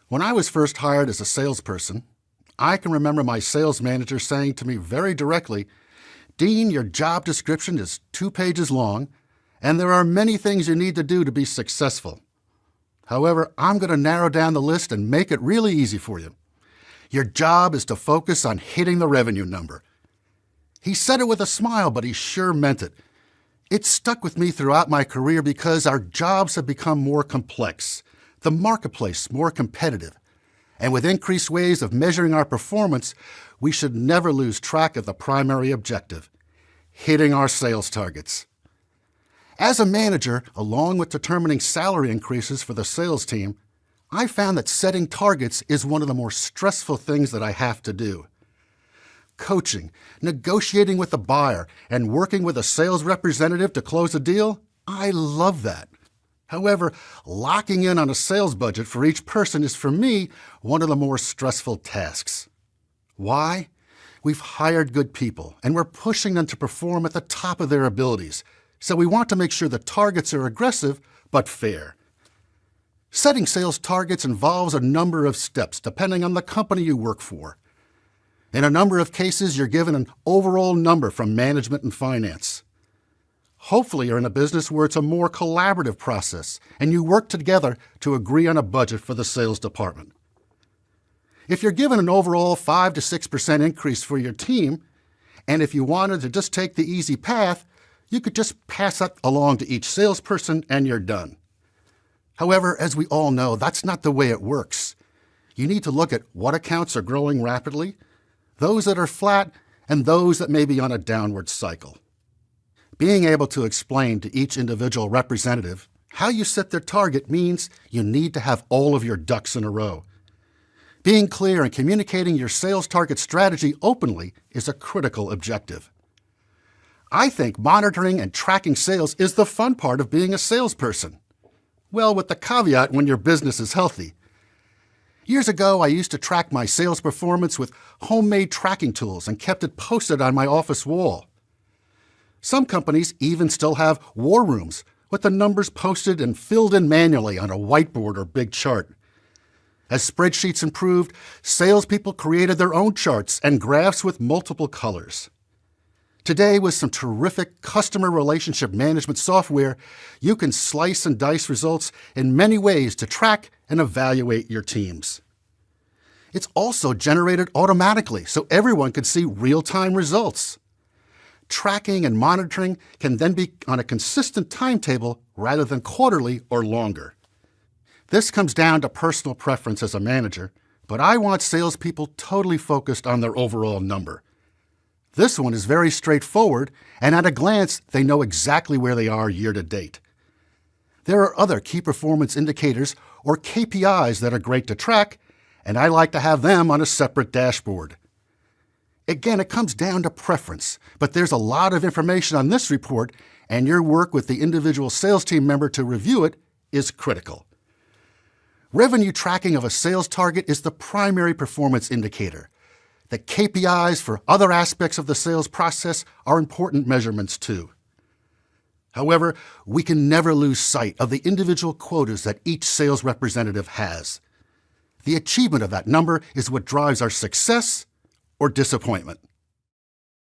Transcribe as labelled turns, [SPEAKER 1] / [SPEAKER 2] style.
[SPEAKER 1] When I was first hired as a salesperson, I can remember my sales manager saying to me very directly, "Dean, your job description is 2 pages long, and there are many things you need to do to be successful. However, I'm going to narrow down the list and make it really easy for you. Your job is to focus on hitting the revenue number." He said it with a smile, but he sure meant it. It stuck with me throughout my career because our jobs have become more complex, the marketplace more competitive, and with increased ways of measuring our performance, we should never lose track of the primary objective, hitting our sales targets. As a manager, along with determining salary increases for the sales team, I found that setting targets is one of the more stressful things that I have to do. Coaching, negotiating with the buyer, and working with a sales representative to close a deal, I love that. However, locking in on a sales budget for each person is, for me, one of the more stressful tasks. Why? We've hired good people, and we're pushing them to perform at the top of their abilities, so we want to make sure the targets are aggressive but fair. Setting sales targets involves a number of steps depending on the company you work for. In a number of cases, you're given an overall number from management and finance. Hopefully, you're in a business where it's a more collaborative process and you work together to agree on a budget for the sales department. If you're given an overall 5 to 6% increase for your team, and if you wanted to just take the easy path, you could just pass that along to each salesperson and you're done. However, as we all know, that's not the way it works. You need to look at what accounts are growing rapidly, those that are flat, and those that may be on a downward cycle. Being able to explain to each individual representative how you set their target means you need to have all of your ducks in a row. Being clear and communicating your sales target strategy openly is a critical objective. I think monitoring and tracking sales is the fun part of being a salesperson. Well, with the caveat when your business is healthy. Years ago, I used to track my sales performance with homemade tracking tools and kept it posted on my office wall. Some companies even still have war rooms with the numbers posted and filled in manually on a whiteboard or big chart. As spreadsheets improved, salespeople created their own charts and graphs with multiple colors. Today, with some terrific customer relationship management software, you can slice and dice results in many ways to track and evaluate your teams. It's also generated automatically so everyone can see real-time results. Tracking and monitoring can then be on a consistent timetable rather than quarterly or longer. This comes down to personal preference as a manager, but I want salespeople totally focused on their overall number. This one is very straightforward, and at a glance, they know exactly where they are year to date. There are other key performance indicators or KPIs that are great to track, and I like to have them on a separate dashboard. Again, it comes down to preference, but there's a lot of information on this report, and your work with the individual sales team member to review it is critical. Revenue tracking of a sales target is the primary performance indicator. The KPIs for other aspects of the sales process are important measurements too. However, we can never lose sight of the individual quotas that each sales representative has. The achievement of that number is what drives our success or disappointment.